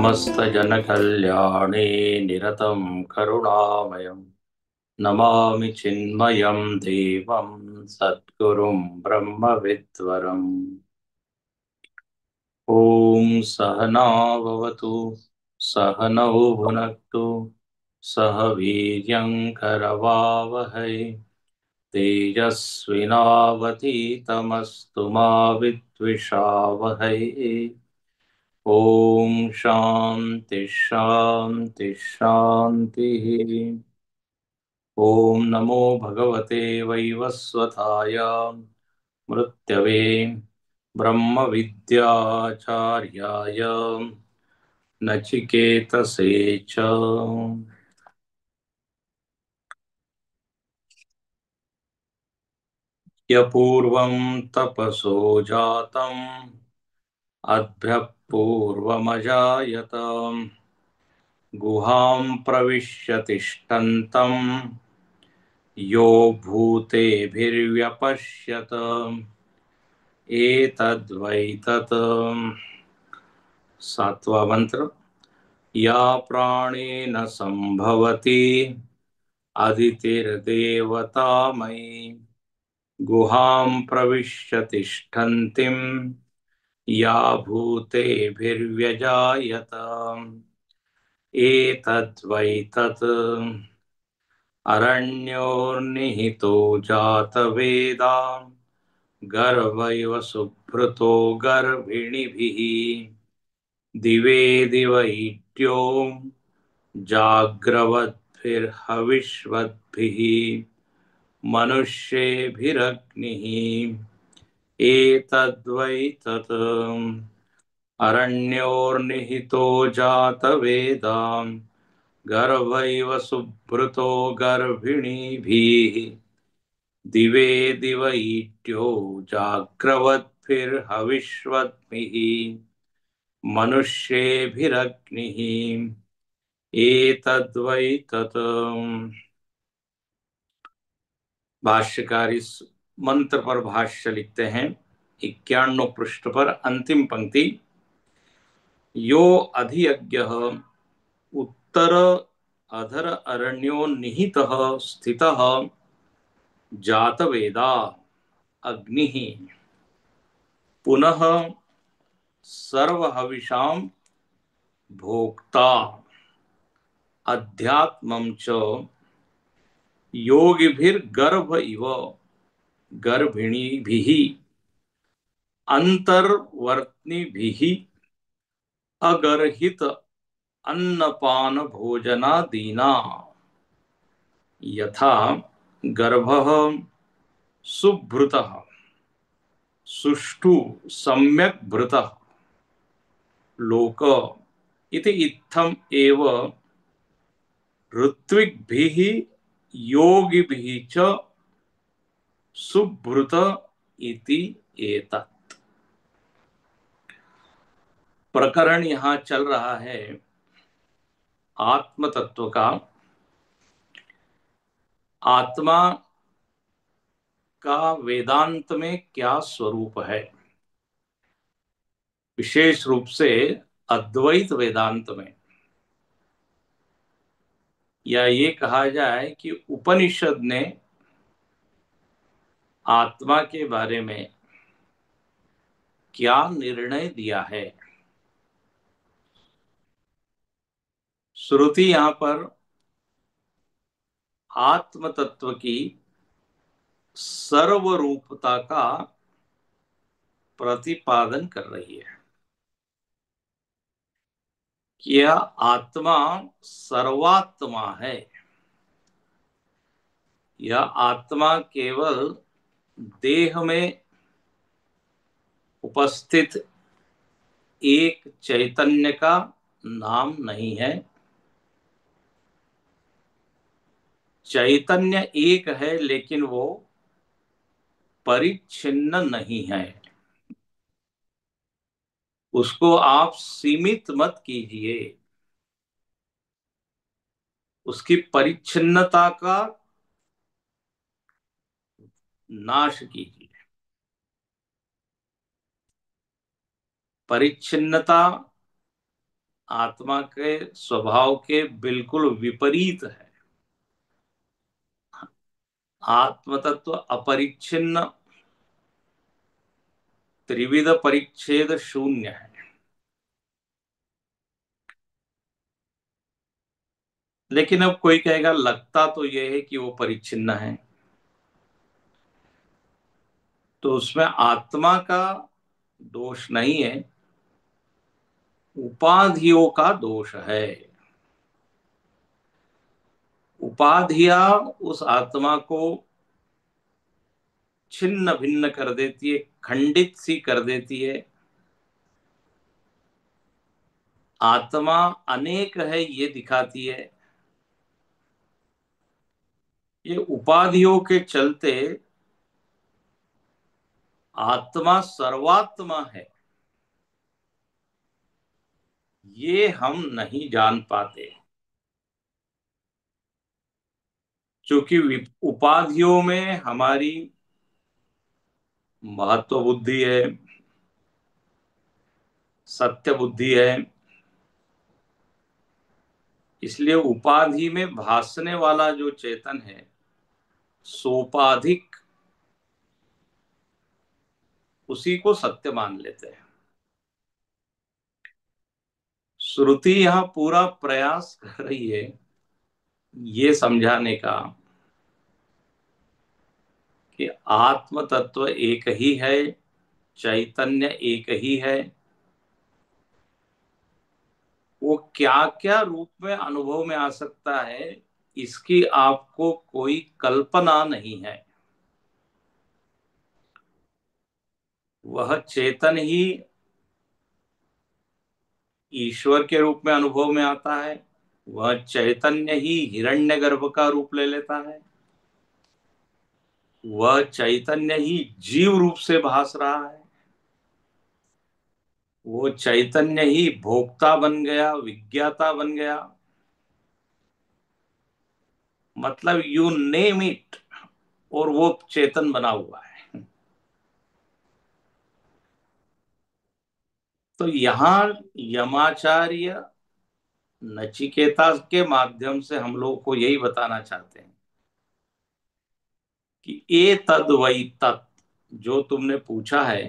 समस्तजनकल्याणे निरतं करुणामयं नमामि चिन्मयं देवं सद्गुरुं ब्रह्मविद्वरम्। ॐ सहना भवतु सहनौ भुनक्तु सह वीर्यङ्करवावहै तेजस्विनावधीतमस्तु मा विद्विषावहै। ॐ शान्ति शान्ति शान्तिः। ॐ नमो भगवते वैवस्वताय मृत्यवे ब्रह्मविद्याचार्याय नचिकेतसे च। यपूर्वं तपसो जातम् अद्भ्यः पूर्वमजायत गुहां प्रविश्य तिष्ठन्तम् यो भूतेभिर्व्यपश्यत एतद्वै तत्। सातवां मंत्र। या प्राणेन संभवति अदितिर्देवता मयि गुहां प्रविश्य तिष्ठन्तीं या भूतेभिर्व्यजायत एतद्वै तत्। अरण्योर्निहितो जातवेदा गर्भैव सुभृतो गर्भिणीभिः दिवे दिवैट्यो जाग्रवद्भिर्हविष्वद्भिः मनुष्येभिरग्निः एतद्वै तत्। अरण्योर्निहितो जातवेदा गर्भैव सुभृतो गर्भिणीभिः दिवे दिवैट्यो जाग्रवद्भिर्हविष्वद्भिः मनुष्येभिरग्निः एतद्वै तत्। भाष्यकार इस मंत्र पर भाष्य लिखते हैं 91 पृष्ठ पर अंतिम पंक्ति। यो अधियज्ञः उत्तर अधर अरण्यो निहितः स्थितः जातवेदा अग्निः पुनः सर्वहविषां भोक्ता अध्यात्मं च योगिभिर्गर्भ इव गर्भिणीभिः अंतर्वर्त्निभिः अगर्हित अन्नपान भोजनादीना यथा गर्भः सुभृतः सुष्ठु सम्यक् भृतः लोक इति इत्थम् एव ऋत्विग्भिः योगिभिः च सुभृत इति एतत्। प्रकरण यहां चल रहा है आत्म तत्व का। आत्मा का वेदांत में क्या स्वरूप है, विशेष रूप से अद्वैत वेदांत में, या ये कहा जाए कि उपनिषद ने आत्मा के बारे में क्या निर्णय दिया है। श्रुति यहां पर आत्म तत्व की सर्वरूपता का प्रतिपादन कर रही है कि यह आत्मा सर्वात्मा है। यह आत्मा केवल देह में उपस्थित एक चैतन्य का नाम नहीं है। चैतन्य एक है लेकिन वो परिच्छिन्न नहीं है। उसको आप सीमित मत कीजिए, उसकी परिच्छिन्नता का नाश कीजिए। परिच्छिन्नता आत्मा के स्वभाव के बिल्कुल विपरीत है। आत्म तत्व अपरिच्छिन्न, त्रिविध परिच्छेद शून्य है। लेकिन अब कोई कहेगा लगता तो यह है कि वो परिच्छिन्न है, तो उसमें आत्मा का दोष नहीं है, उपाधियों का दोष है। उपाधियां उस आत्मा को छिन्न भिन्न कर देती है, खंडित सी कर देती है। आत्मा अनेक है ये दिखाती है। ये उपाधियों के चलते आत्मा सर्वात्मा है ये हम नहीं जान पाते, क्योंकि उपाधियों में हमारी महत्व बुद्धि है, सत्य बुद्धि है। इसलिए उपाधि में भासने वाला जो चेतन है, सोपाधिक, उसी को सत्य मान लेते हैं। श्रुति यहां पूरा प्रयास कर रही है ये समझाने का कि आत्म तत्व एक ही है, चैतन्य एक ही है। वो क्या क्या रूप में अनुभव में आ सकता है, इसकी आपको कोई कल्पना नहीं है। वह चेतन ही ईश्वर के रूप में अनुभव में आता है, वह चैतन्य ही हिरण्यगर्भ का रूप ले लेता है, वह चैतन्य ही जीव रूप से भास रहा है, वो चैतन्य ही भोक्ता बन गया, विज्ञाता बन गया। मतलब यू नेम इट, और वो चेतन बना हुआ है। तो यहाँ यमाचार्य नचिकेता के माध्यम से हम लोग को यही बताना चाहते हैं कि ए तद वही तत्, जो तुमने पूछा है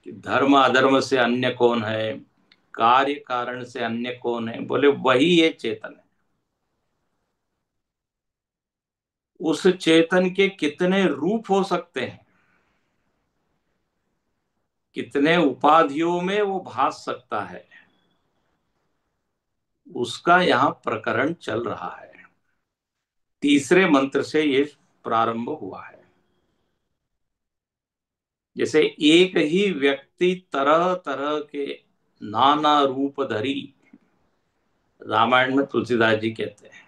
कि धर्म अधर्म से अन्य कौन है, कार्य कारण से अन्य कौन है, बोले वही ये चेतन है। उस चेतन के कितने रूप हो सकते हैं, कितने उपाधियों में वो भास सकता है, उसका यहाँ प्रकरण चल रहा है। तीसरे मंत्र से ये प्रारंभ हुआ है। जैसे एक ही व्यक्ति तरह तरह के नाना रूप धरी, रामायण में तुलसीदास जी कहते हैं,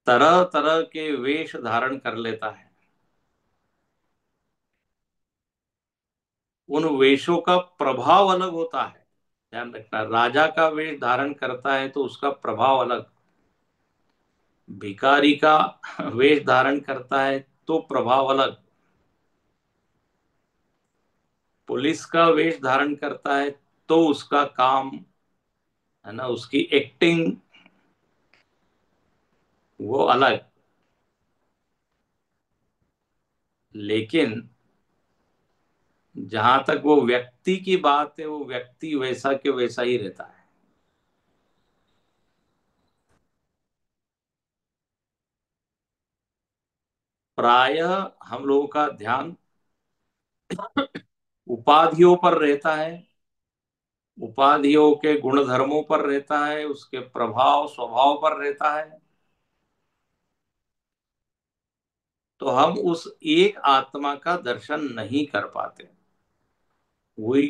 तरह तरह के वेश धारण कर लेता है। उन वेशों का प्रभाव अलग होता है, ध्यान रखना। राजा का वेश धारण करता है तो उसका प्रभाव अलग, भिखारी का वेश धारण करता है तो प्रभाव अलग, पुलिस का वेश धारण करता है तो उसका काम है ना, उसकी एक्टिंग वो अलग। लेकिन जहां तक वो व्यक्ति की बात है, वो व्यक्ति वैसा के वैसा ही रहता है। प्रायः हम लोगों का ध्यान उपाधियों पर रहता है, उपाधियों के गुण धर्मों पर रहता है, उसके प्रभाव स्वभाव पर रहता है। तो हम उस एक आत्मा का दर्शन नहीं कर पाते। We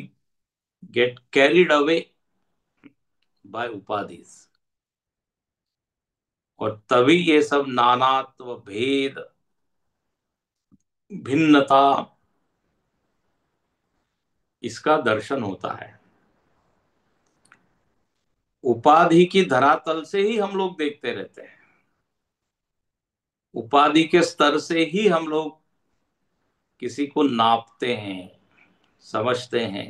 get carried away by उपाधिज, और तभी ये सब नानात्व, भेद, भिन्नता, इसका दर्शन होता है। उपाधि की धरातल से ही हम लोग देखते रहते हैं, उपाधि के स्तर से ही हम लोग किसी को नापते हैं, समझते हैं।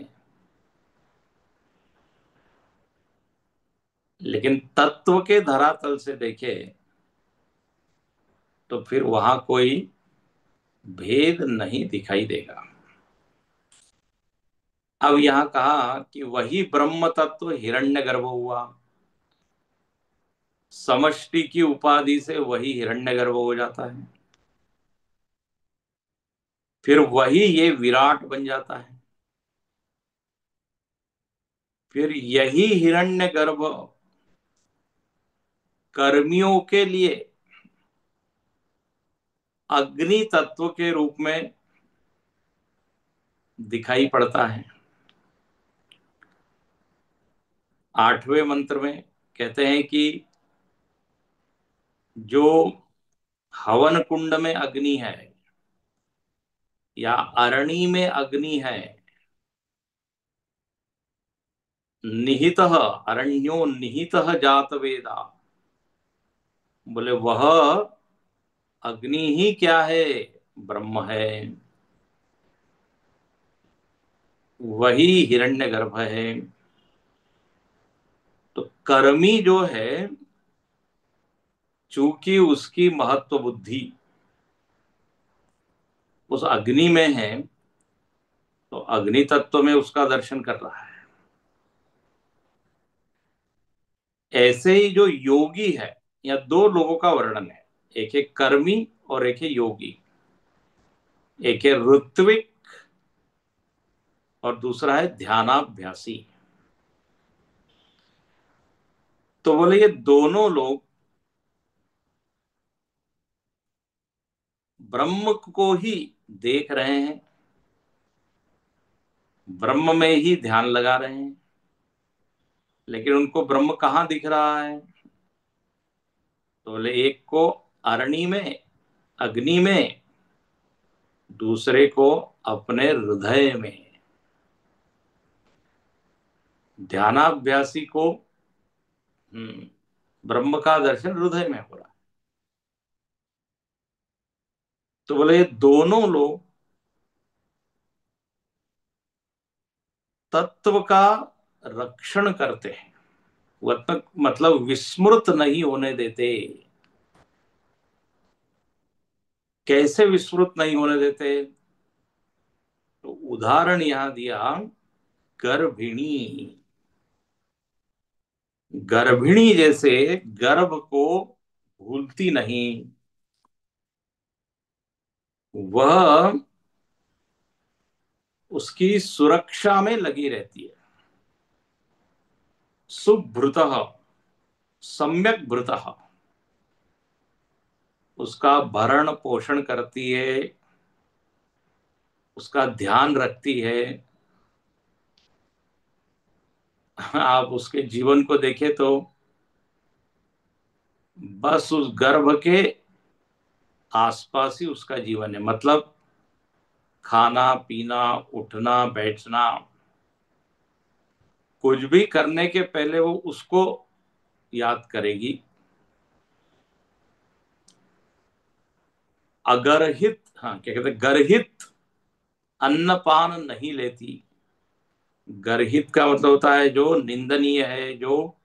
लेकिन तत्व के धरातल से देखे तो फिर वहां कोई भेद नहीं दिखाई देगा। अब यहां कहा कि वही ब्रह्म तत्व हिरण्यगर्भ हुआ, समष्टि की उपाधि से वही हिरण्यगर्भ हो जाता है, फिर वही ये विराट बन जाता है, फिर यही हिरण्यगर्भ कर्मियों के लिए अग्नि तत्व के रूप में दिखाई पड़ता है। 8वें मंत्र में कहते हैं कि जो हवन कुंड में अग्नि है या अरणि में अग्नि है, निहित अरण्यो निहित जात वेदा, बोले वह अग्नि ही क्या है, ब्रह्म है, वही हिरण्यगर्भ है। तो कर्मी जो है, चूंकि उसकी महत्व बुद्धि उस अग्नि में है, तो अग्नि तत्व में उसका दर्शन कर रहा है। ऐसे ही जो योगी है, या दो लोगों का वर्णन है, एक है कर्मी और एक है योगी, एक है ऋत्विक और दूसरा है ध्यानाभ्यासी। तो बोले ये दोनों लोग ब्रह्म को ही देख रहे हैं, ब्रह्म में ही ध्यान लगा रहे हैं, लेकिन उनको ब्रह्म कहाँ दिख रहा है? तो बोले एक को अरणि में, अग्नि में, दूसरे को अपने हृदय में। ध्यानाभ्यासी को ब्रह्म का दर्शन हृदय में हो रहा है। तो बोले ये दोनों लोग तत्व का रक्षण करते हैं, वह तक मतलब विस्मृत नहीं होने देते। कैसे विस्मृत नहीं होने देते? तो उदाहरण यहां दिया, गर्भिणी। गर्भिणी जैसे गर्भ को भूलती नहीं, वह उसकी सुरक्षा में लगी रहती है। सुभृत, सम्यक भृत, उसका भरण पोषण करती है, उसका ध्यान रखती है। आप उसके जीवन को देखें तो बस उस गर्भ के आसपास ही उसका जीवन है, मतलब खाना पीना, उठना बैठना, कुछ भी करने के पहले वो उसको याद करेगी। अगरहित, हाँ क्या कहते हैं, गर्हित अन्नपान नहीं लेती। गर्हित का मतलब होता है जो निंदनीय है, जो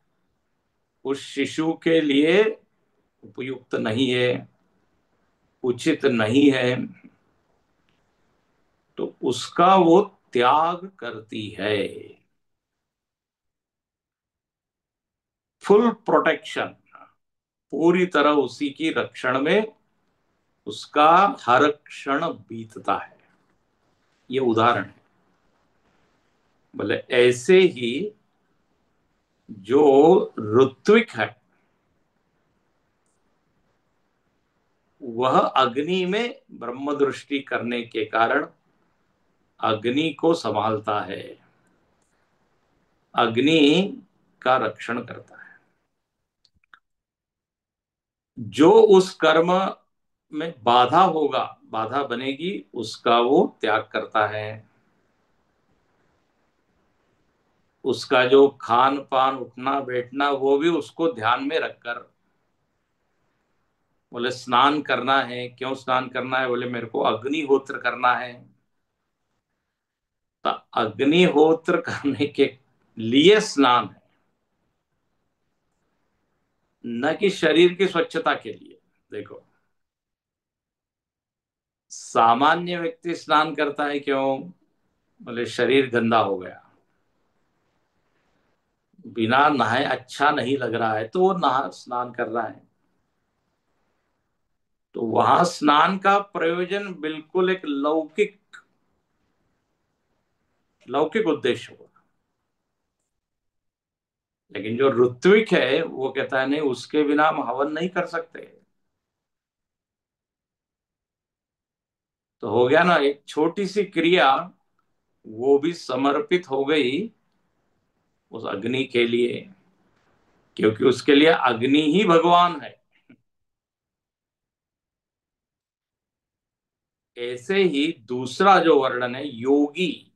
उस शिशु के लिए उपयुक्त नहीं है, उचित नहीं है, तो उसका वो त्याग करती है। फुल प्रोटेक्शन, पूरी तरह उसी की रक्षण में उसका हर क्षण बीतता है। ये उदाहरण है। बोले ऐसे ही जो ऋत्विक है, वह अग्नि में ब्रह्म दृष्टि करने के कारण अग्नि को संभालता है, अग्नि का रक्षण करता है। जो उस कर्म में बाधा होगा, बाधा बनेगी, उसका वो त्याग करता है। उसका जो खान पान उठना बैठना वो भी उसको ध्यान में रखकर। बोले स्नान करना है, क्यों स्नान करना है? बोले मेरे को अग्निहोत्र करना है। तो अग्निहोत्र करने के लिए स्नान है। न कि शरीर की स्वच्छता के लिए। देखो, सामान्य व्यक्ति स्नान करता है क्यों? बोले शरीर गंदा हो गया, बिना नहाए अच्छा नहीं लग रहा है, तो वो नहा स्नान कर रहा है। तो वहां स्नान का प्रयोजन बिल्कुल एक लौकिक लौकिक उद्देश्य होगा। लेकिन जो ऋत्विक है वो कहता है नहीं, उसके बिना हम हवन नहीं कर सकते। तो हो गया ना, एक छोटी सी क्रिया वो भी समर्पित हो गई उस अग्नि के लिए, क्योंकि उसके लिए अग्नि ही भगवान है। ऐसे ही दूसरा जो वर्णन है योगी,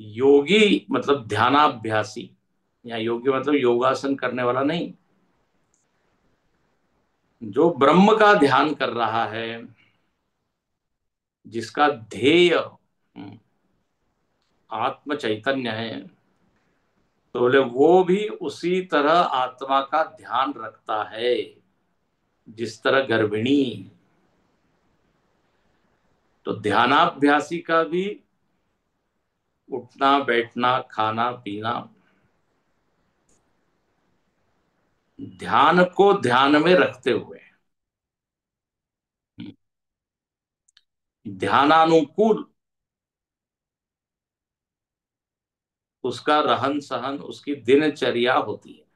योगी मतलब ध्यानाभ्यासी, या योगी मतलब योगासन करने वाला नहीं, जो ब्रह्म का ध्यान कर रहा है, जिसका ध्येय आत्म चैतन्य है, तो बोले वो भी उसी तरह आत्मा का ध्यान रखता है जिस तरह गर्भिणी। तो ध्यानाभ्यासी का भी उठना बैठना खाना पीना, ध्यान को ध्यान में रखते हुए, ध्यानानुकूल उसका रहन सहन, उसकी दिनचर्या होती है।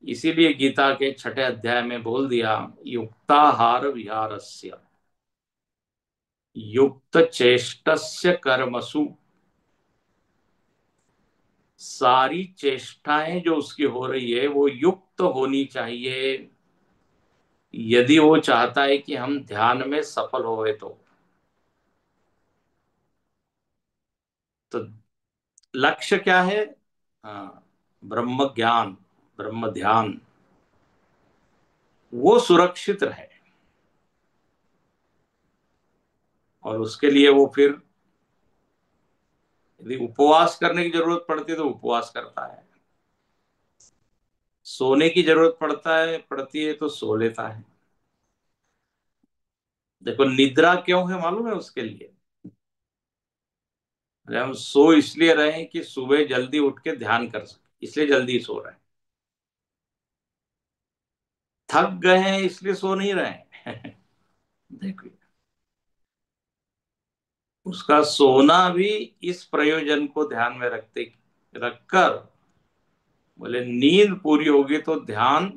इसीलिए गीता के छठे अध्याय में बोल दिया, युक्ताहार विहारस्य युक्त चेष्टस्य कर्मसु। सारी चेष्टाएं जो उसकी हो रही है वो युक्त होनी चाहिए, यदि वो चाहता है कि हम ध्यान में सफल होए तो लक्ष्य क्या है? हाँ, ब्रह्म ज्ञान, ब्रह्म ध्यान, वो सुरक्षित रहे। और उसके लिए वो फिर यदि उपवास करने की जरूरत पड़ती है तो उपवास करता है, सोने की जरूरत पड़ती है तो सो लेता है। देखो निद्रा क्यों है मालूम है उसके लिए? अरे हम सो इसलिए रहे हैं कि सुबह जल्दी उठ के ध्यान कर सके, इसलिए जल्दी सो रहे हैं। थक गए हैं इसलिए सो नहीं रहे हैं। देखो, उसका सोना भी इस प्रयोजन को ध्यान में रखकर, बोले नींद पूरी होगी तो ध्यान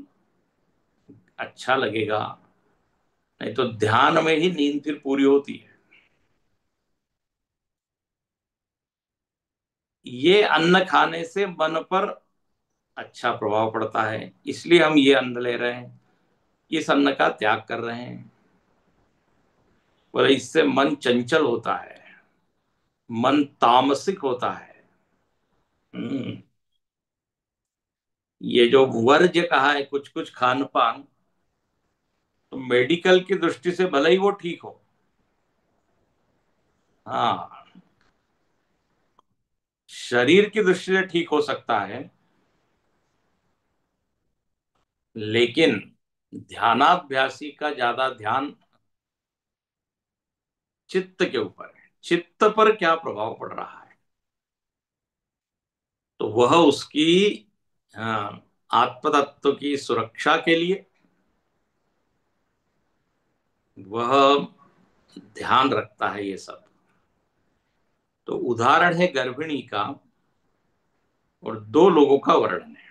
अच्छा लगेगा, नहीं तो ध्यान में ही नींद फिर पूरी होती है। ये अन्न खाने से मन पर अच्छा प्रभाव पड़ता है, इसलिए हम ये अन्न ले रहे हैं, इस अन्न का त्याग कर रहे हैं। बोले इससे मन चंचल होता है, मन तामसिक होता है। हम्म, ये जो वर्ज्य कहा है कुछ कुछ खान पान, तो मेडिकल की दृष्टि से भले ही वो ठीक हो, हाँ, शरीर की दृष्टि से ठीक हो सकता है, लेकिन ध्यानाभ्यासी का ज्यादा ध्यान चित्त के ऊपर है, चित्त पर क्या प्रभाव पड़ रहा है। तो वह उसकी, हाँ, आत्म तत्व की सुरक्षा के लिए वह ध्यान रखता है ये सब। तो उदाहरण है गर्भिणी का, और दो लोगों का वर्णन है,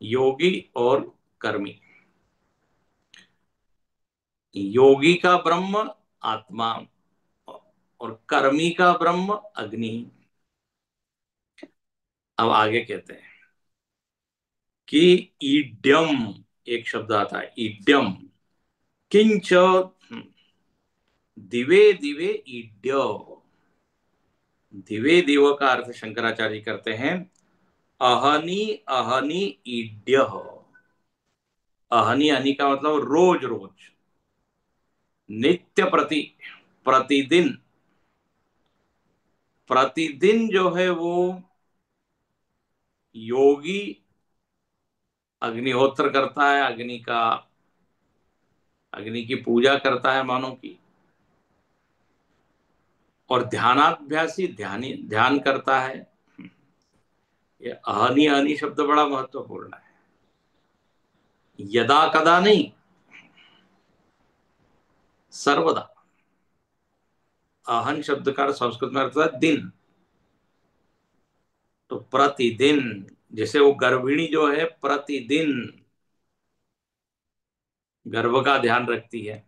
योगी और कर्मी। योगी का ब्रह्म आत्मा, और कर्मी का ब्रह्म अग्नि। अब आगे कहते हैं कि ईड्यम, एक शब्द आता है ईड्यम, किंच दिवे दिवे ईड्य। दिवे दिव का अर्थ शंकराचार्य करते हैं अहनी अहनी ईड्य। अहनी अहनी का मतलब रोज रोज, नित्य प्रति, प्रतिदिन, प्रतिदिन जो है वो योगी अग्निहोत्र करता है, अग्नि की पूजा करता है मानो की, और ध्यानाभ्यासी ध्यान करता है। ये अहनी अहनी शब्द बड़ा महत्वपूर्ण है। यदा कदा नहीं, सर्वदा। अहन शब्द का संस्कृत में अर्थ है दिन। तो प्रतिदिन, जैसे वो गर्भिणी जो है प्रतिदिन गर्भ का ध्यान रखती है।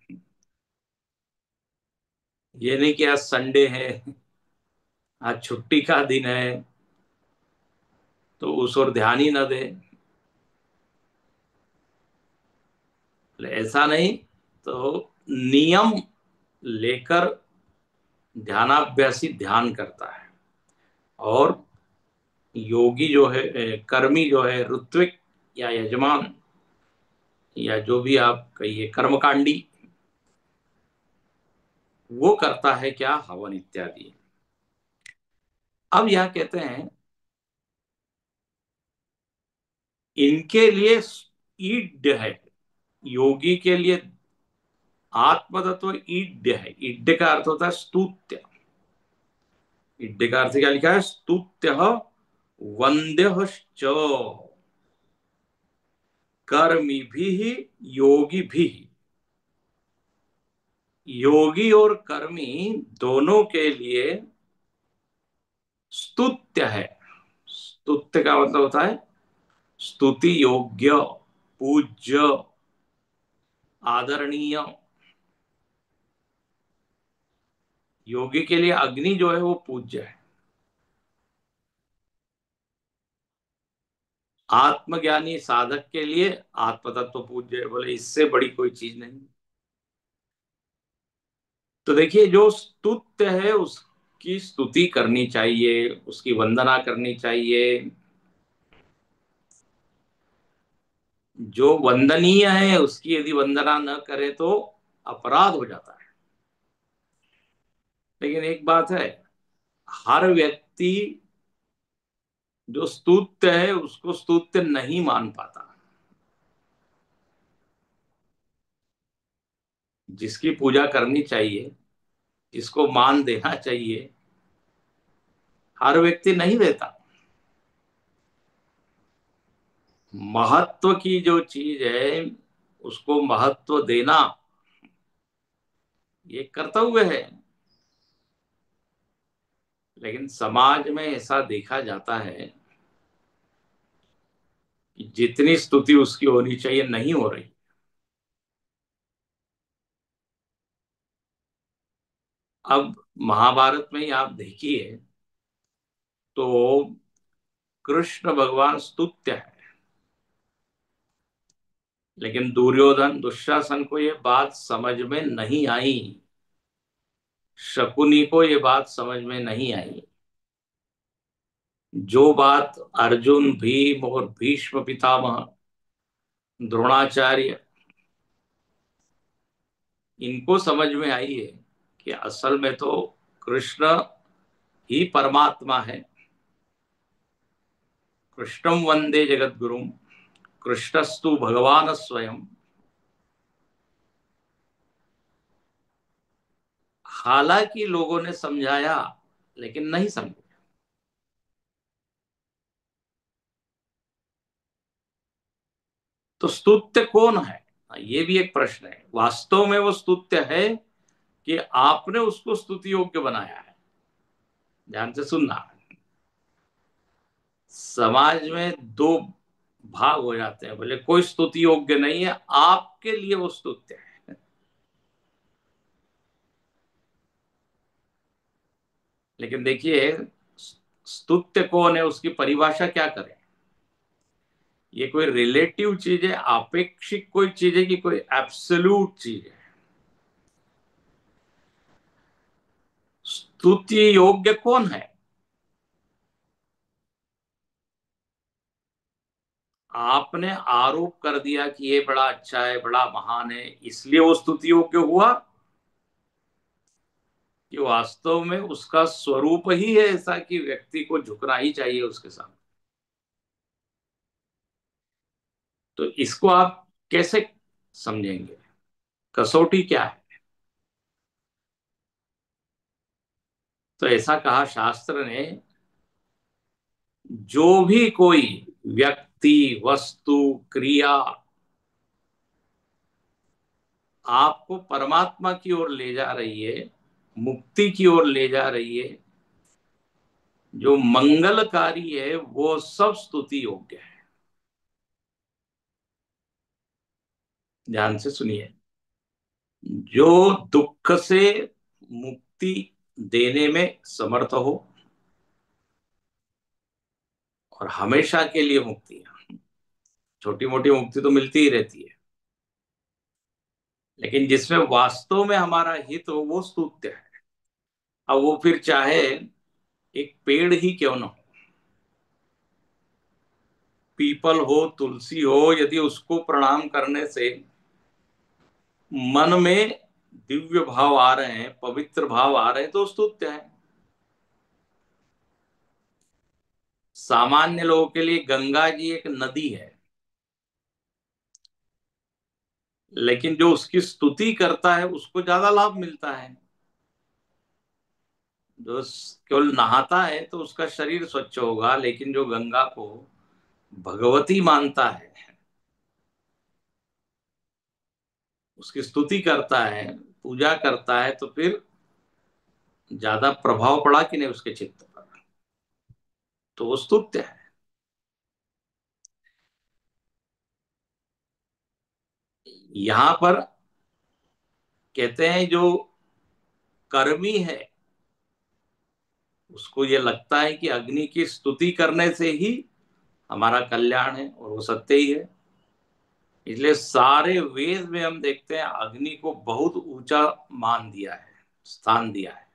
ये नहीं कि आज संडे है, आज छुट्टी का दिन है, तो उस ओर ध्यान ही न दे। ऐसा नहीं, तो नियम लेकर ध्यानाभ्यासी ध्यान करता है। और योगी जो है, कर्मी जो है, ऋत्विक या यजमान या जो भी आप कहिए कर्मकांडी, वो करता है क्या? हवन इत्यादि। अब यह कहते हैं इनके लिए ईड्य है, योगी के लिए आत्मतत्व ईड्य है। ईड्य का अर्थ होता है स्तुत्य। ईड्य का अर्थ क्या लिखा है? स्तुत्य वंद्य, कर्मी भी, योगी भी। योगी और कर्मी दोनों के लिए स्तुत्य है। स्तुत्य का मतलब होता है स्तुति योग्य, पूज्य, आदरणीय। योगी के लिए अग्नि जो है वो पूज्य है। आत्मज्ञानी साधक के लिए आत्म तत्व पूज्य है। बोले इससे बड़ी कोई चीज नहीं। तो देखिए, जो स्तुत्य है उसकी स्तुति करनी चाहिए, उसकी वंदना करनी चाहिए। जो वंदनीय है उसकी यदि वंदना न करे तो अपराध हो जाता है। लेकिन एक बात है, हर व्यक्ति जो स्तुत्य है उसको स्तुत्य नहीं मान पाता। जिसकी पूजा करनी चाहिए, जिसको मान देना चाहिए, हर व्यक्ति नहीं देता। महत्व की जो चीज है उसको महत्व देना ये कर्तव्य है। लेकिन समाज में ऐसा देखा जाता है कि जितनी स्तुति उसकी होनी चाहिए नहीं हो रही। अब महाभारत में ही आप देखिए तो कृष्ण भगवान स्तुत्य है, लेकिन दुर्योधन दुशासन को ये बात समझ में नहीं आई, शकुनी को ये बात समझ में नहीं आई। जो बात अर्जुन, भीम और भीष्म पितामह, द्रोणाचार्य, इनको समझ में आई है कि असल में तो कृष्ण ही परमात्मा है। कृष्णम वंदे जगत गुरुम, कृष्णस्तु भगवान स्वयं। हालांकि लोगों ने समझाया लेकिन नहीं समझे। तो स्तुत्य कौन है? ये भी एक प्रश्न है। वास्तव में वो स्तुत्य है कि आपने उसको स्तुति योग्य बनाया है। ध्यान से सुनना। समाज में दो भाग हो जाते हैं। बोले कोई स्तुति योग्य नहीं है, आपके लिए वो स्तुत्य है। लेकिन देखिए, स्तुत्य कौन है, उसकी परिभाषा क्या करें? ये कोई रिलेटिव चीज है, आपेक्षिक कोई चीज है, कि कोई एब्सोल्यूट चीज है? स्तुति योग्य कौन है? आपने आरोप कर दिया कि ये बड़ा अच्छा है, बड़ा महान है, इसलिए वो स्तुति योग्य हुआ, कि वास्तव में उसका स्वरूप ही है ऐसा कि व्यक्ति को झुकना ही चाहिए उसके सामने? तो इसको आप कैसे समझेंगे? कसौटी क्या है? तो ऐसा कहा शास्त्र ने, जो भी कोई व्यक्ति, वस्तु, क्रिया आपको परमात्मा की ओर ले जा रही है, मुक्ति की ओर ले जा रही है, जो मंगलकारी है, वो सब स्तुति योग्य है। ध्यान से सुनिए। जो दुख से मुक्ति देने में समर्थ हो, और हमेशा के लिए मुक्ति है, छोटी मोटी मुक्ति तो मिलती ही रहती है, लेकिन जिसमें वास्तव में हमारा हित हो वो स्तुत्य है। अब वो फिर चाहे एक पेड़ ही क्यों ना हो, पीपल हो, तुलसी हो, यदि उसको प्रणाम करने से मन में दिव्य भाव आ रहे हैं, पवित्र भाव आ रहे हैं, तो स्तुत्य है। सामान्य लोगों के लिए गंगा जी एक नदी है, लेकिन जो उसकी स्तुति करता है उसको ज्यादा लाभ मिलता है। जो केवल नहाता है तो उसका शरीर स्वच्छ होगा, लेकिन जो गंगा को भगवती मानता है, उसकी स्तुति करता है, पूजा करता है, तो फिर ज्यादा प्रभाव पड़ा कि नहीं उसके चित्त पर, तो वो स्तुत्य है। यहां पर कहते हैं जो कर्मी है, उसको ये लगता है कि अग्नि की स्तुति करने से ही हमारा कल्याण है, और वो सत्य ही है। इसलिए सारे वेद में हम देखते हैं अग्नि को बहुत ऊंचा मान दिया है, स्थान दिया है।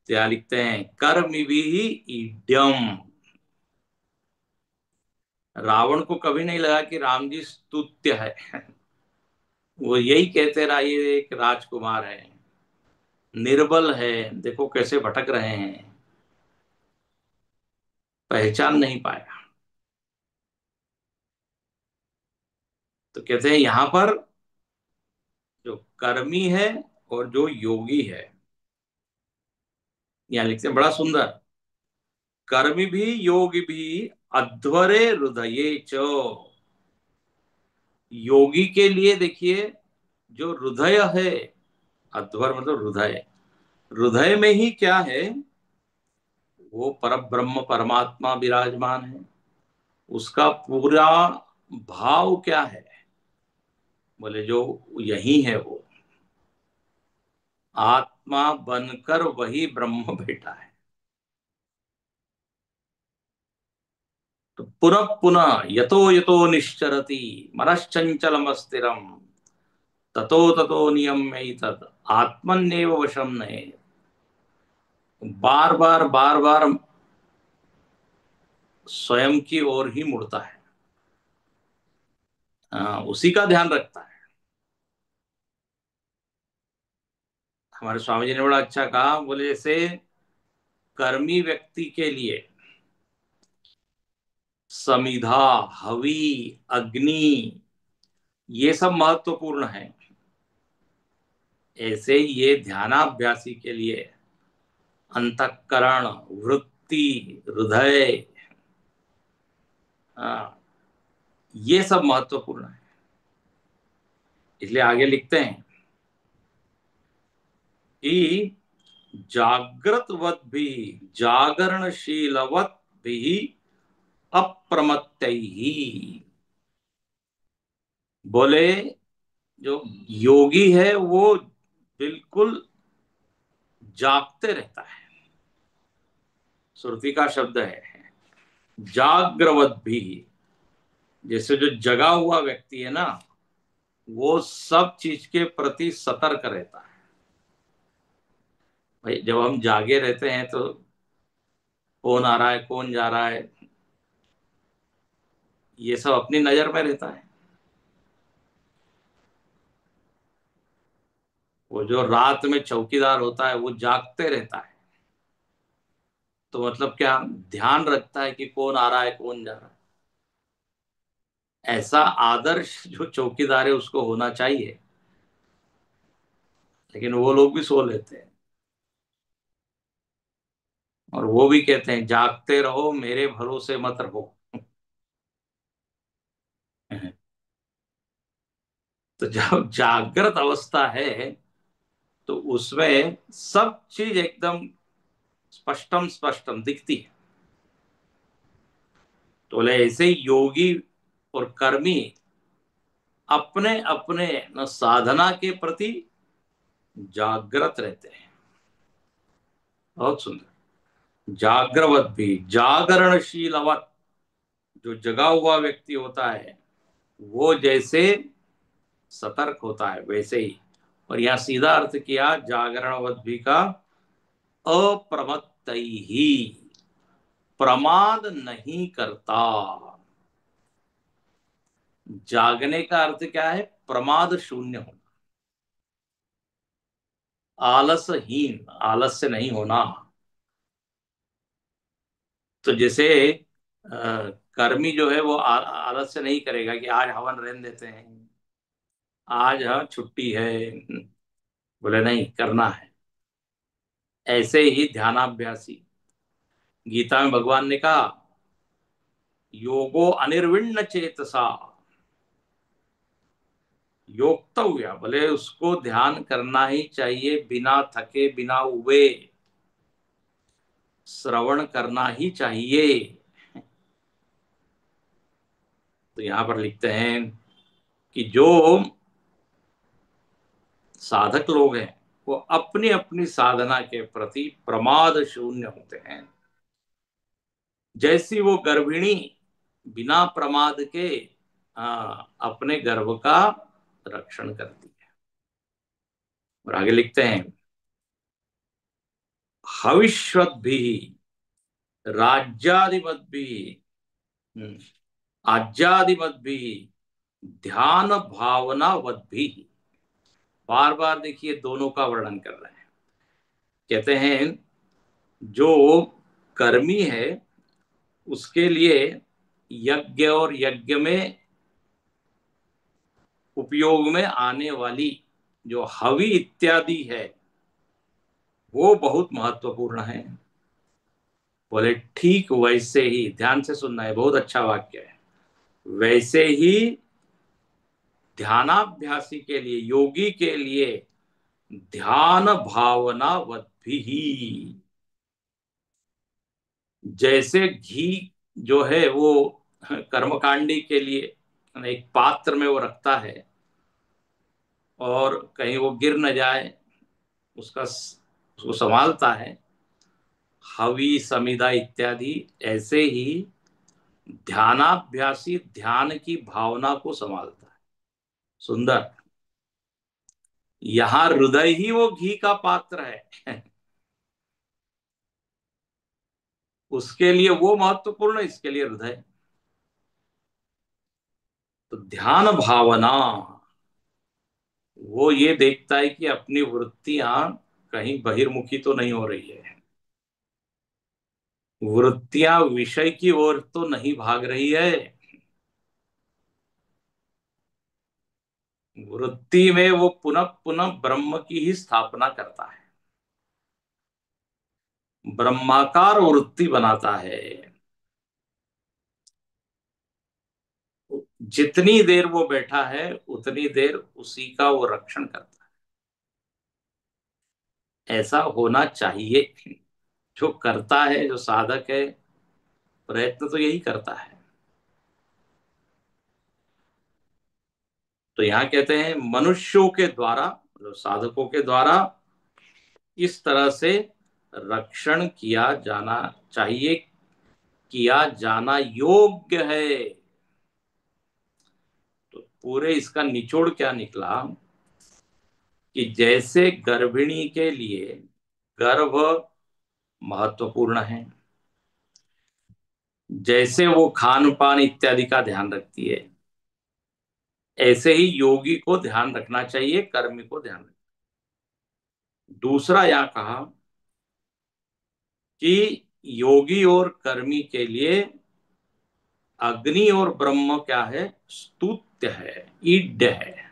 तो यहाँ लिखते हैं कर्म भी ईड्यम। रावण को कभी नहीं लगा कि राम जी स्तुत्य है। वो यही कहते रहा ये एक राजकुमार है, निर्बल है, देखो कैसे भटक रहे हैं, पहचान नहीं पाया। तो कहते हैं यहां पर जो कर्मी है और जो योगी है, यहाँ लिखते हैं बड़ा सुंदर, कर्मी भी योगी भी अध्वरे हृदये च। योगी के लिए देखिए, जो हृदय है, अध्वर मतलब हृदय, हृदय में ही क्या है, वो पर ब्रह्म परमात्मा विराजमान है। उसका पूरा भाव क्या है, बोले जो यही है, वो आत्मा बनकर वही ब्रह्म बैठा है। तो पुनः पुनः यतो यतो निश्चरति मनश्चंचलम अस्थिरम ततो ततो नियम्य तद आत्मन्येव वशम नये। बार बार बार बार स्वयं की ओर ही मुड़ता है, उसी का ध्यान रखता है। हमारे स्वामी जी ने बड़ा अच्छा कहा, बोले जैसे कर्मी व्यक्ति के लिए समिधा, हवि, अग्नि, ये सब महत्वपूर्ण है, ऐसे ही ये ध्यानाभ्यासी के लिए अंतःकरण, वृत्ति, हृदय, ये सब महत्वपूर्ण है। इसलिए आगे लिखते हैं कि जागृतवत भी, जागरणशीलवत भी अप्रमत्त ही। बोले जो योगी है वो बिल्कुल जागते रहता है, श्रुति का शब्द है जाग्रवत भी। जैसे जो जगा हुआ व्यक्ति है ना, वो सब चीज के प्रति सतर्क रहता है। भाई जब हम जागे रहते हैं तो कौन आ रहा है, कौन जा रहा है, ये सब अपनी नजर में रहता है। वो जो रात में चौकीदार होता है वो जागते रहता है, तो मतलब क्या, ध्यान रखता है कि कौन आ रहा है, कौन जा रहा है। ऐसा आदर्श जो चौकीदार है उसको होना चाहिए, लेकिन वो लोग भी सो लेते हैं। और वो भी कहते हैं जागते रहो मेरे भरोसे मत रहो। तो जब जागृत अवस्था है तो उसमें सब चीज एकदम स्पष्टम स्पष्टम दिखती है। तो बोले ऐसे ही योगी और कर्मी अपने अपने न साधना के प्रति जागृत रहते हैं। बहुत सुंदर। जागृवत भी जागरणशीलवत, जो जगा हुआ व्यक्ति होता है वो जैसे सतर्क होता है वैसे ही। और यहां सीधा अर्थ किया जागरणवत भी का, अप्रमत्त ही, प्रमाद नहीं करता। जागने का अर्थ क्या है? प्रमाद शून्य होना, आलसहीन, आलस्य नहीं होना। तो जैसे कर्मी जो है वो आलस्य नहीं करेगा कि आज हवन रहने देते हैं, आज हाँ छुट्टी है, बोले नहीं करना है। ऐसे ही ध्यानाभ्यासी, गीता में भगवान ने कहा योगो अनिर्विण्ण चेतसा, योक्तव्य, बोले उसको ध्यान करना ही चाहिए बिना थके बिना उबे, श्रवण करना ही चाहिए। तो यहां पर लिखते हैं कि जो साधक लोग हैं वो अपनी अपनी साधना के प्रति प्रमाद शून्य होते हैं। जैसी वो गर्भिणी बिना प्रमाद के अपने गर्भ का रक्षण करती है। और आगे लिखते हैं हविष्वत भी राज्यादिवत भी, आज्यादिवत भी, ध्यान भावनावत भी। बार बार देखिए दोनों का वर्णन कर रहे हैं। कहते हैं जो कर्मी है उसके लिए यज्ञ और यज्ञ में उपयोग में आने वाली जो हवि इत्यादि है वो बहुत महत्वपूर्ण है। बोले ठीक वैसे ही, ध्यान से सुनना है, बहुत अच्छा वाक्य है, वैसे ही ध्यानाभ्यासी के लिए, योगी के लिए ध्यान भावनावत भी, जैसे घी जो है वो कर्मकांडी के लिए एक पात्र में वो रखता है और कहीं वो गिर न जाए, उसका उसको संभालता है, हवि समिधा इत्यादि, ऐसे ही ध्यानाभ्यासी ध्यान की भावना को संभालता है। सुंदर। यहां हृदय ही वो घी का पात्र है। उसके लिए वो महत्वपूर्ण है, इसके लिए हृदय। तो ध्यान भावना वो ये देखता है कि अपनी वृत्तियां कहीं बहिर्मुखी तो नहीं हो रही है, वृत्तियां विषय की ओर तो नहीं भाग रही है, वृत्ति में वो पुनः पुनः ब्रह्म की ही स्थापना करता है, ब्रह्माकार वृत्ति बनाता है। जितनी देर वो बैठा है उतनी देर उसी का वो रक्षण करता है। ऐसा होना चाहिए। जो करता है, जो साधक है, प्रयत्न तो यही करता है। तो यहां कहते हैं मनुष्यों के द्वारा, जो साधकों के द्वारा इस तरह से रक्षण किया जाना चाहिए, किया जाना योग्य है। तो पूरे इसका निचोड़ क्या निकला कि जैसे गर्भिणी के लिए गर्भ महत्वपूर्ण है, जैसे वो खान पान इत्यादि का ध्यान रखती है, ऐसे ही योगी को ध्यान रखना चाहिए, कर्मी को ध्यान रखना। दूसरा यहां कहा कि योगी और कर्मी के लिए अग्नि और ब्रह्म क्या है? स्तुत्य है, ईड्य है।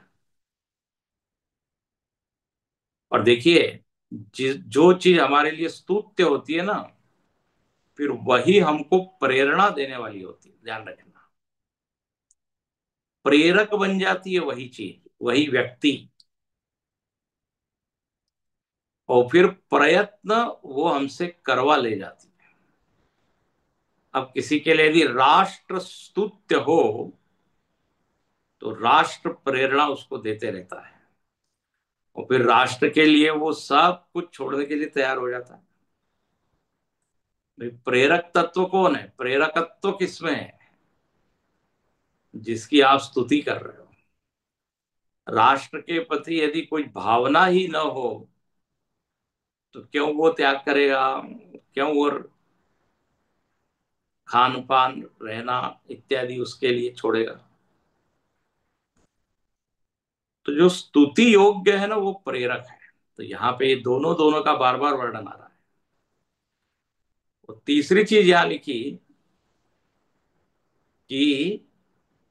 और देखिए, जो चीज हमारे लिए स्तुत्य होती है ना, फिर वही हमको प्रेरणा देने वाली होती है, ध्यान रखना। प्रेरक बन जाती है वही चीज, वही व्यक्ति। और फिर प्रयत्न वो हमसे करवा ले जाती है। अब किसी के लिए यदि राष्ट्र स्तुत्य हो, तो राष्ट्र प्रेरणा उसको देते रहता है, और फिर राष्ट्र के लिए वो सब कुछ छोड़ने के लिए तैयार हो जाता है। भाई, प्रेरक तत्व कौन है? प्रेरकत्व किसमें है? जिसकी आप स्तुति कर रहे हो। राष्ट्र के प्रति यदि कोई भावना ही न हो, तो क्यों वो त्याग करेगा? क्यों वो खान पान, रहना इत्यादि उसके लिए छोड़ेगा? तो जो स्तुति योग्य है ना, वो प्रेरक है। तो यहाँ पे दोनों दोनों का बार बार वर्णन आ रहा है। और तीसरी चीज यहां लिखी कि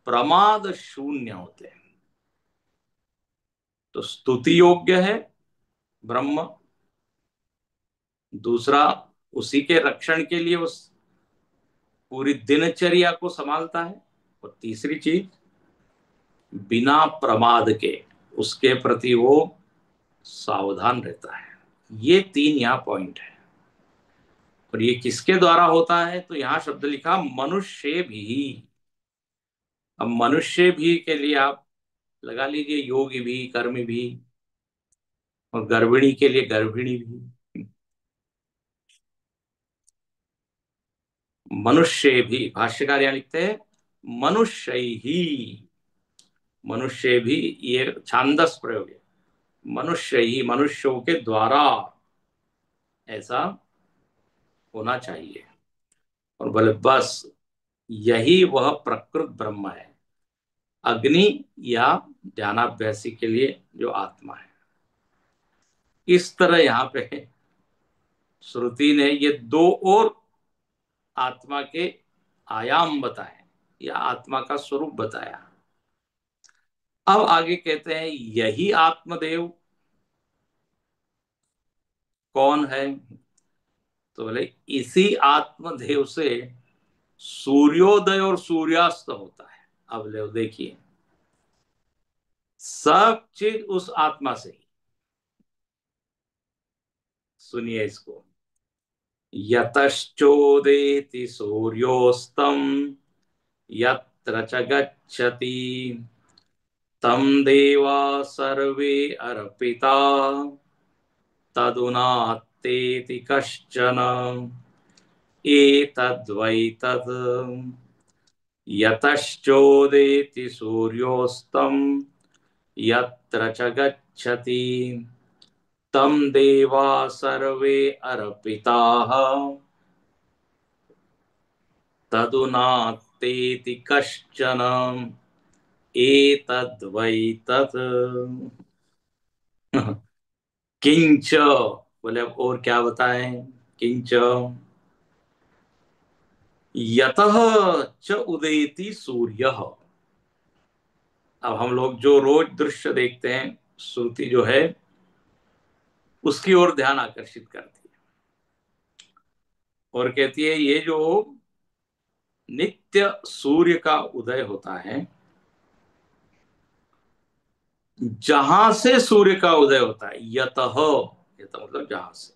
प्रमाद शून्य होते हैं। तो स्तुति योग्य है ब्रह्म, दूसरा उसी के रक्षण के लिए उस पूरी दिनचर्या को संभालता है, और तीसरी चीज बिना प्रमाद के उसके प्रति वो सावधान रहता है। ये तीन यहाँ पॉइंट है। और ये किसके द्वारा होता है? तो यहां शब्द लिखा मनुष्य भी। अब मनुष्य भी के लिए आप लगा लीजिए योगी भी, कर्मी भी, और गर्भिणी के लिए गर्भिणी भी। मनुष्य भी, भाष्यकार यहाँ लिखते हैं मनुष्य ही। मनुष्य भी, ये छांदस प्रयोग है। मनुष्य ही, मनुष्यों के द्वारा ऐसा होना चाहिए। और बोले बस यही वह प्रकृत ब्रह्म है, अग्नि या ध्यानाभ्यासी के लिए जो आत्मा है। इस तरह यहाँ पे श्रुति ने ये दो और आत्मा के आयाम बताए, या आत्मा का स्वरूप बताया। अब आगे कहते हैं यही आत्मदेव कौन है? तो बोले इसी आत्मदेव से सूर्योदय और सूर्यास्त होता है। अब ले देखिए, सब चीज उस आत्मा से ही। सुनिए इसको। यतश्चोदेति सूर्योस्तम यत्र च गच्छति तम देवा सर्वे अर्पिता तदुनात्तेति कश्चन एतद्वै तत्। यतश्चोदेति सूर्योस्तम यत्र च गच्छति तम देवा सर्वे अर्पिताः तदुनात्तेति कश्चन एतद्वै तत्। किंच, बोले अब और क्या बताएं? किंच यतः च उदेति सूर्य। अब हम लोग जो रोज दृश्य देखते हैं, श्रुति जो है उसकी ओर ध्यान आकर्षित करती है, और कहती है ये जो नित्य सूर्य का उदय होता है, जहां से सूर्य का उदय होता है, यतः, यत मतलब जहां से,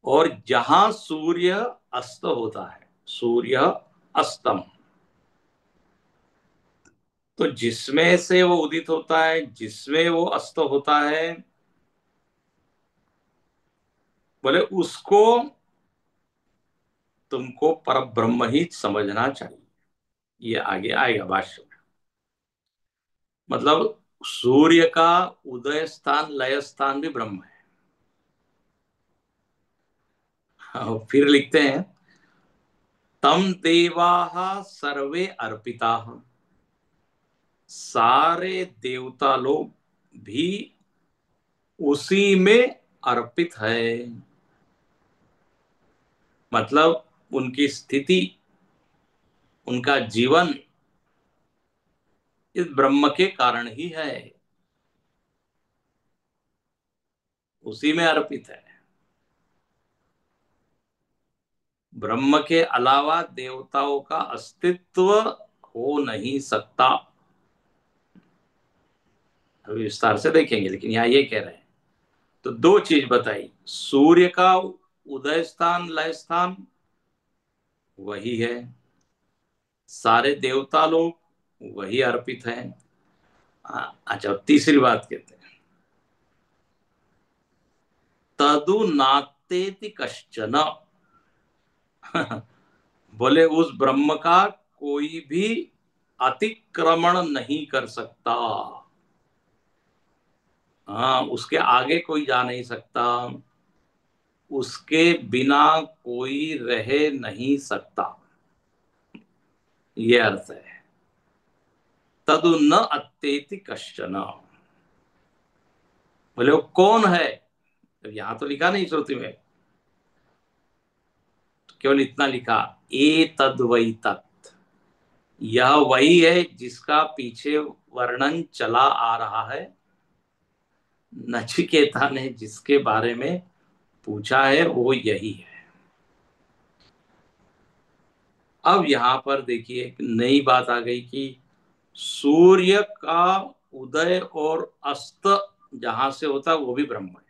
और जहां सूर्य अस्त होता है, सूर्य अस्तम। तो जिसमें से वो उदित होता है, जिसमें वो अस्त होता है, बोले उसको तुमको पर ब्रह्म ही समझना चाहिए। ये आगे आएगा भाष्य में। मतलब सूर्य का उदय स्थान, लय स्थान भी ब्रह्म है। हाँ, फिर लिखते हैं तम देवाः सर्वे अर्पिताः। सारे देवता लोग भी उसी में अर्पित है। मतलब उनकी स्थिति उनका जीवन इस ब्रह्म के कारण ही है, उसी में अर्पित है। ब्रह्म के अलावा देवताओं का अस्तित्व हो नहीं सकता। अभी विस्तार से देखेंगे, लेकिन यहां ये कह रहे हैं। तो दो चीज बताई, सूर्य का उदय स्थान लय स्थान वही है, सारे देवता लोग वही अर्पित हैं। अच्छा, तीसरी बात कहते हैं, तदु नास्तेति कश्चन। बोले उस ब्रह्म का कोई भी अतिक्रमण नहीं कर सकता। हाँ, उसके आगे कोई जा नहीं सकता, उसके बिना कोई रह नहीं सकता, ये अर्थ है। तदु न अत्येति कश्चन। बोले वो कौन है, तो यहां तो लिखा नहीं श्रुति में, तो केवल इतना लिखा, ए तद वही तत्, यह वही है जिसका पीछे वर्णन चला आ रहा है। नचिकेता ने जिसके बारे में पूछा है वो यही है। अब यहां पर देखिए एक नई बात आ गई कि सूर्य का उदय और अस्त जहां से होता है वो भी ब्रह्म है।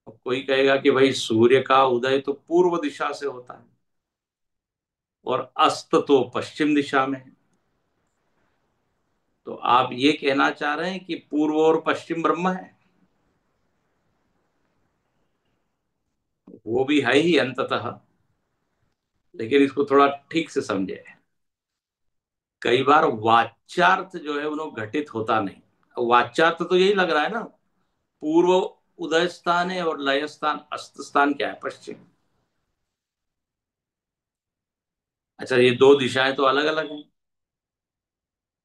अब कोई कहेगा कि भाई सूर्य का उदय तो पूर्व दिशा से होता है और अस्त तो पश्चिम दिशा में है। तो आप ये कहना चाह रहे हैं कि पूर्व और पश्चिम ब्रह्म है? वो भी है ही अंततः, लेकिन इसको थोड़ा ठीक से समझे। कई बार वाच्यार्थ जो है वो घटित होता नहीं। वाच्यार्थ तो यही लग रहा है ना, पूर्व उदय स्थान है और लय स्थान अस्त स्थान क्या है, पश्चिम। अच्छा, ये दो दिशाएं तो अलग अलग हैं,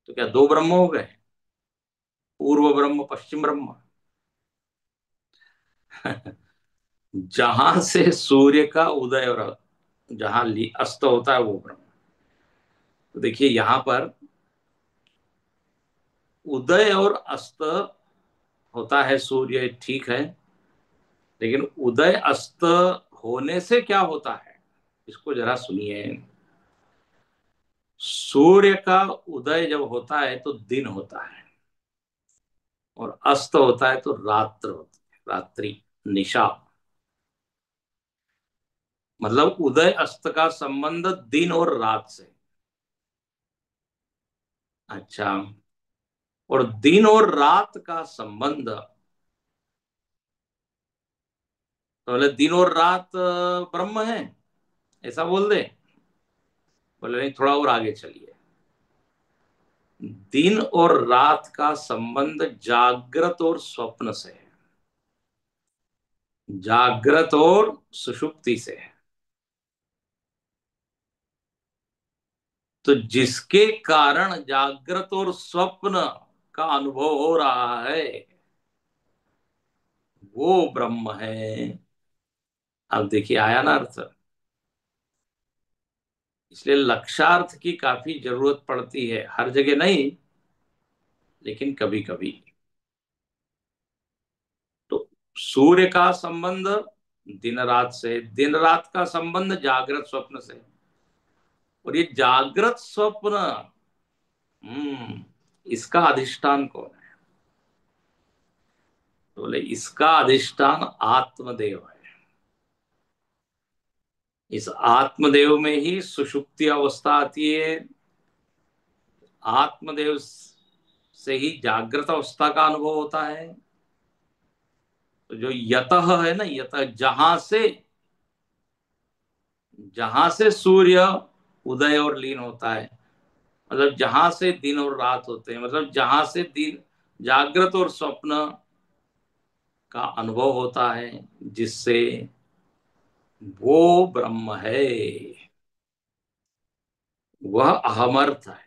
तो क्या दो ब्रह्म हो गए, पूर्व ब्रह्म पश्चिम ब्रह्म? जहां से सूर्य का उदय और जहां अस्त होता है वो ब्रह्म। तो देखिए यहां पर उदय और अस्त होता है सूर्य, ठीक है, लेकिन उदय अस्त होने से क्या होता है, इसको जरा सुनिए। सूर्य का उदय जब होता है तो दिन होता है, और अस्त होता है तो रात्र होती है, रात्रि, निशा। मतलब उदय अस्त का संबंध दिन और रात से। अच्छा, और दिन और रात का संबंध, तो बोले दिन और रात ब्रह्म है, ऐसा बोल दे? बोले नहीं, थोड़ा और आगे चलिए। दिन और रात का संबंध जागृत और स्वप्न से है, जागृत और सुषुप्ति से है। तो जिसके कारण जागृत और स्वप्न का अनुभव हो रहा है वो ब्रह्म है। अब देखिए आया ना अर्थ। इसलिए लक्षार्थ की काफी जरूरत पड़ती है, हर जगह नहीं, लेकिन कभी कभी। तो सूर्य का संबंध दिन रात से, दिन रात का संबंध जागृत स्वप्न से, और ये जागृत स्वप्न, इसका अधिष्ठान कौन है? तो बोले इसका अधिष्ठान आत्मदेव है। इस आत्मदेव में ही सुषुप्ति अवस्था आती है, आत्मदेव से ही जागृत अवस्था का अनुभव होता है। तो जो यतः है ना, यतः जहां से सूर्य उदय और लीन होता है, मतलब जहां से दिन और रात होते हैं, मतलब जहां से दिन जागृत और स्वप्न का अनुभव होता है, जिससे वो ब्रह्म है, वह अहमर्थ है।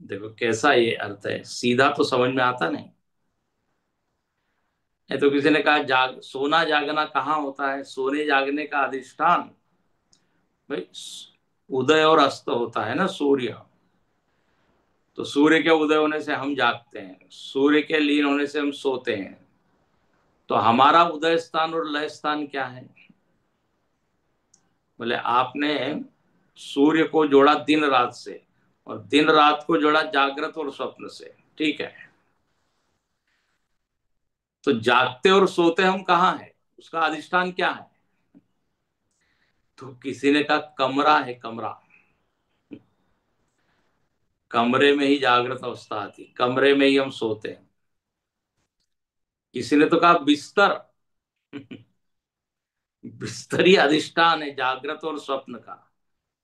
देखो कैसा ये अर्थ है, सीधा तो समझ में आता नहीं है। तो किसी ने कहा सोना जागना कहाँ होता है, सोने जागने का अधिष्ठान भाई उदय और अस्त होता है ना सूर्य, तो सूर्य के उदय होने से हम जागते हैं, सूर्य के लीन होने से हम सोते हैं। तो हमारा उदय स्थान और लय स्थान क्या है? बोले आपने सूर्य को जोड़ा दिन रात से, और दिन रात को जोड़ा जागृत और स्वप्न से, ठीक है। तो जागते और सोते हम कहाँ है, उसका अधिष्ठान क्या है? तो किसी ने कहा कमरा है, कमरा, कमरे में ही जागृत अवस्था आती, कमरे में ही हम सोते हैं। किसी ने तो कहा बिस्तर, बिस्तर ही अधिष्ठान है जागृत और स्वप्न का,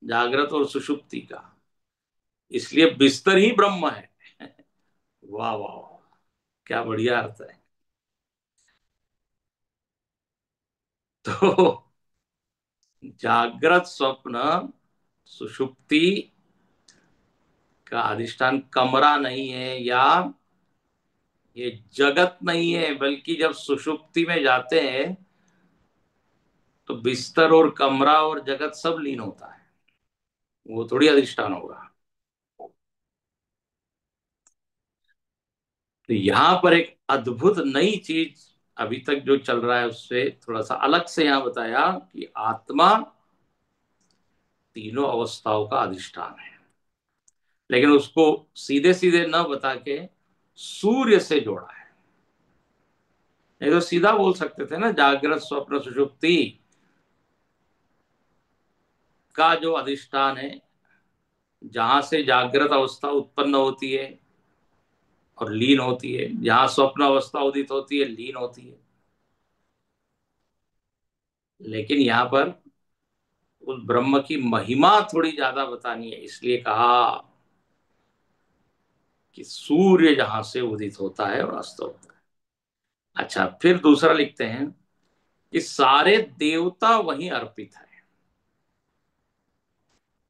जागृत और सुषुप्ति का, इसलिए बिस्तर ही ब्रह्म है। वाह वाह वाह, क्या बढ़िया अर्थ है। तो जागृत स्वप्न सुषुप्ति का अधिष्ठान कमरा नहीं है, या ये जगत नहीं है, बल्कि जब सुषुप्ति में जाते हैं तो बिस्तर और कमरा और जगत सब लीन होता है, वो थोड़ी अधिष्ठान होगा। तो यहां पर एक अद्भुत नई चीज, अभी तक जो चल रहा है उससे थोड़ा सा अलग से यहां बताया कि आत्मा तीनों अवस्थाओं का अधिष्ठान है, लेकिन उसको सीधे सीधे न बता के सूर्य से जोड़ा है। नहीं तो सीधा बोल सकते थे ना, जागृत स्वप्न सुषुप्ति का जो अधिष्ठान है, जहां से जागृत अवस्था उत्पन्न होती है और लीन होती है, जहां स्वप्न अवस्था उदित होती है, लीन होती है। लेकिन यहां पर उस ब्रह्म की महिमा थोड़ी ज्यादा बतानी है, इसलिए कहा कि सूर्य जहां से उदित होता है और अस्त होता है। अच्छा, फिर दूसरा लिखते हैं कि सारे देवता वहीं अर्पित है।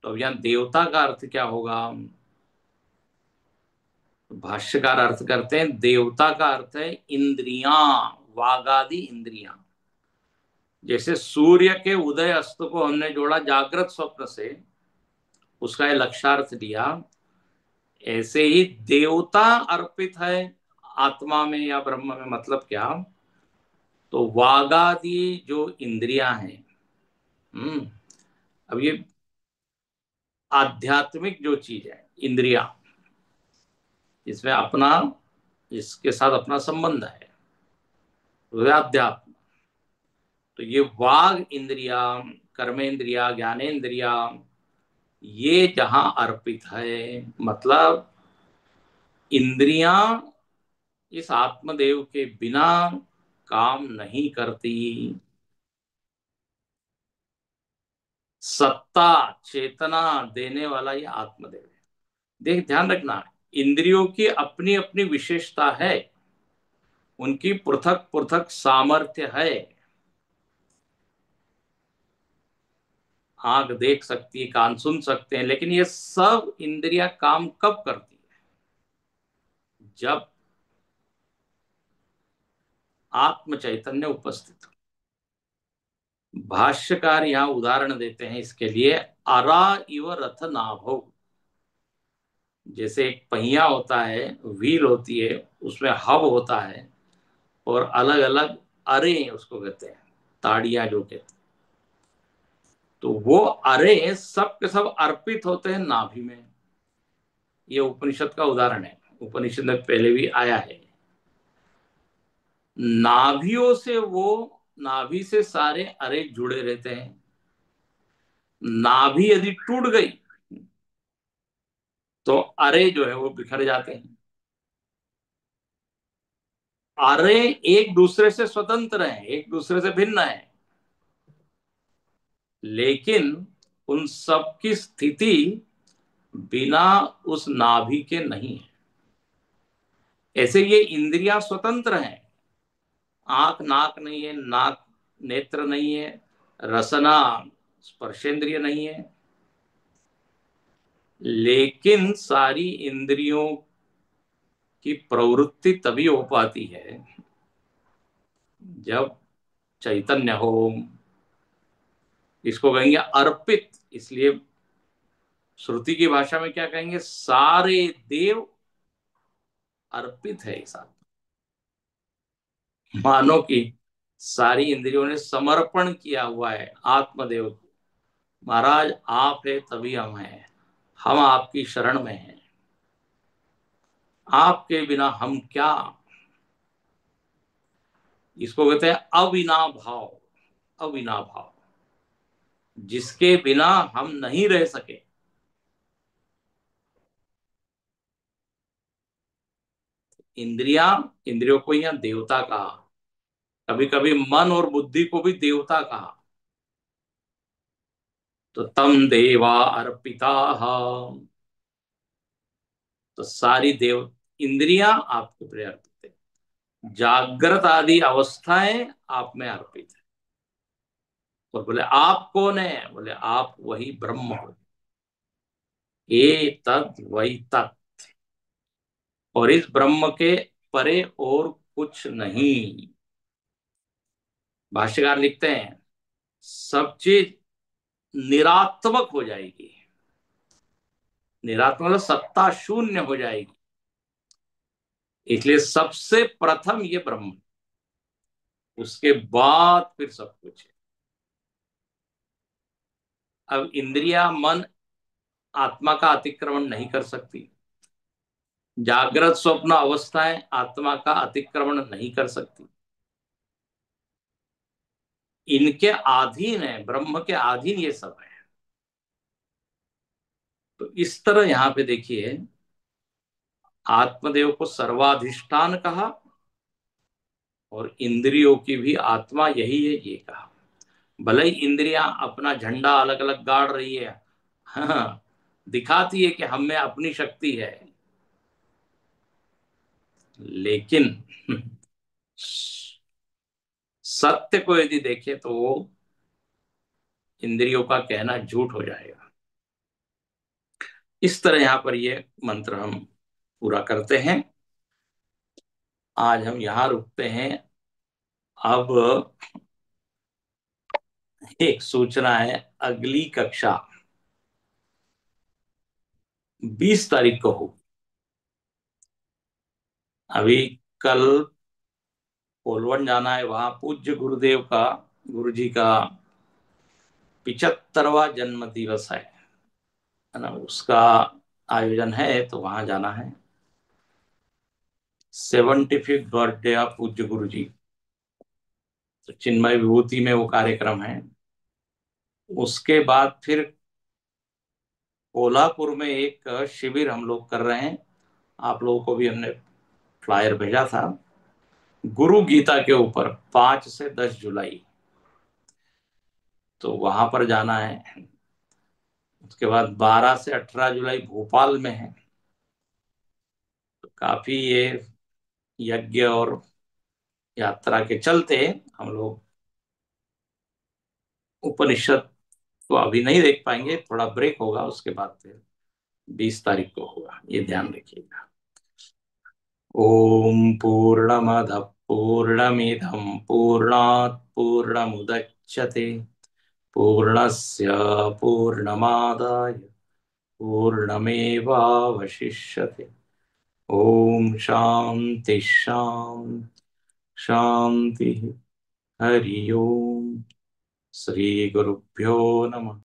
तो अब यहां देवता का अर्थ क्या होगा? भाष्यकार अर्थ करते हैं देवता का अर्थ है इंद्रियां, वागादि इंद्रियां। जैसे सूर्य के उदय अस्त को हमने जोड़ा जागृत स्वप्न से, उसका ये लक्षार्थ दिया, ऐसे ही देवता अर्पित है आत्मा में या ब्रह्म में। मतलब क्या? तो वागादि जो इंद्रियां हैं, अब ये आध्यात्मिक जो चीज है इंद्रिया, इसमें अपना, इसके साथ अपना संबंध है, तो अध्यात्म। तो ये वाग इंद्रिया, कर्मेंद्रिया, ज्ञानेन्द्रिया, ये जहां अर्पित है, मतलब इंद्रियां इस आत्मदेव के बिना काम नहीं करती। सत्ता चेतना देने वाला ये आत्मदेव है। देख, ध्यान रखना, इंद्रियों की अपनी अपनी विशेषता है, उनकी पृथक पृथक सामर्थ्य है। आंख देख सकती है, कान सुन सकते हैं, लेकिन ये सब इंद्रियां काम कब करती है? जब आत्म चैतन्य उपस्थित हो। भाष्यकार यहां उदाहरण देते हैं इसके लिए, अरा इव रथ नाभौ। जैसे एक पहिया होता है, व्हील होती है, उसमें हब होता है, और अलग अलग अरे उसको कहते हैं, ताड़ियां जो कहते हैं। तो वो अरे सब के सब अर्पित होते हैं नाभि में। ये उपनिषद का उदाहरण है, उपनिषद में पहले भी आया है। नाभियों से वो, नाभि से सारे अरे जुड़े रहते हैं। नाभि यदि टूट गई तो अरे जो है वो बिखर जाते हैं। अरे एक दूसरे से स्वतंत्र हैं, एक दूसरे से भिन्न है, लेकिन उन सब की स्थिति बिना उस नाभि के नहीं है। ऐसे ये इंद्रियां स्वतंत्र हैं, आंख नाक नहीं है, नाक नेत्र नहीं है, रसना स्पर्शेंद्रिय नहीं है, लेकिन सारी इंद्रियों की प्रवृत्ति तभी हो पाती है जब चैतन्य हो। इसको कहेंगे अर्पित इसलिए श्रुति की भाषा में क्या कहेंगे, सारे देव अर्पित है इस आत्मा। मानो कि सारी इंद्रियों ने समर्पण किया हुआ है आत्मदेव को। महाराज आप है तभी हम हैं, हम आपकी शरण में हैं, आपके बिना हम क्या। इसको कहते हैं अविनाभाव। अविनाभाव, जिसके बिना हम नहीं रह सके। इंद्रियों को यहाँ देवता कहा, कभी कभी मन और बुद्धि को भी देवता कहा। तो तम देवा अर्पिता, तो सारी देव इंद्रियां आपके प्रिय अर्पित है, जागृत आदि अवस्थाएं आप में अर्पित है। और बोले आप कौन है, बोले आप वही ब्रह्म हो। ये तद वही तत्, और इस ब्रह्म के परे और कुछ नहीं। भाष्यकार लिखते हैं सब चीज निरात्मक हो जाएगी। निरात्मक मतलब सत्ता शून्य हो जाएगी। इसलिए सबसे प्रथम ये ब्रह्म, उसके बाद फिर सब कुछ है। अब इंद्रिया मन आत्मा का अतिक्रमण नहीं कर सकती, जागृत स्वप्न अवस्थाएं आत्मा का अतिक्रमण नहीं कर सकती, इनके अधीन है, ब्रह्म के अधीन ये सब है। तो इस तरह यहां पे देखिए, आत्मदेव को सर्वाधिष्ठान कहा और इंद्रियों की भी आत्मा यही है ये कहा। भले ही इंद्रियां अपना झंडा अलग अलग गाड़ रही है, हाँ, दिखाती है कि हम में अपनी शक्ति है, लेकिन सत्य को यदि देखे तो वो इंद्रियों का कहना झूठ हो जाएगा। इस तरह यहां पर ये मंत्र हम पूरा करते हैं। आज हम यहां रुकते हैं। अब एक सूचना है, अगली कक्षा 20 तारीख को हो। अभी कल पोलवन जाना है, वहां पूज्य गुरुदेव का, गुरु जी का 75वां जन्म दिवस है ना, उसका आयोजन है, तो वहां जाना है। 75th बर्थडे ऑफ पूज्य गुरु जी, तो चिन्मय विभूति में वो कार्यक्रम है। उसके बाद फिर कोल्हापुर में एक शिविर हम लोग कर रहे हैं। आप लोगों को भी हमने फ्लायर भेजा था, गुरु गीता के ऊपर 5 से 10 जुलाई, तो वहां पर जाना है। उसके बाद 12 से 18 जुलाई भोपाल में है। तो काफी ये यज्ञ और यात्रा के चलते हम लोग उपनिषद को अभी नहीं देख पाएंगे, थोड़ा ब्रेक होगा, उसके बाद फिर 20 तारीख को होगा, ये ध्यान रखिएगा। ओम पूर्णमद पूर्णमिदं पूर्णात् पूर्णमुदच्यते पूर्णस्य पूर्णमादाय पूर्णमेवावशिष्यते। ओम शांति शांति शांति। हरि ओम। श्री गुरुभ्यो नमः।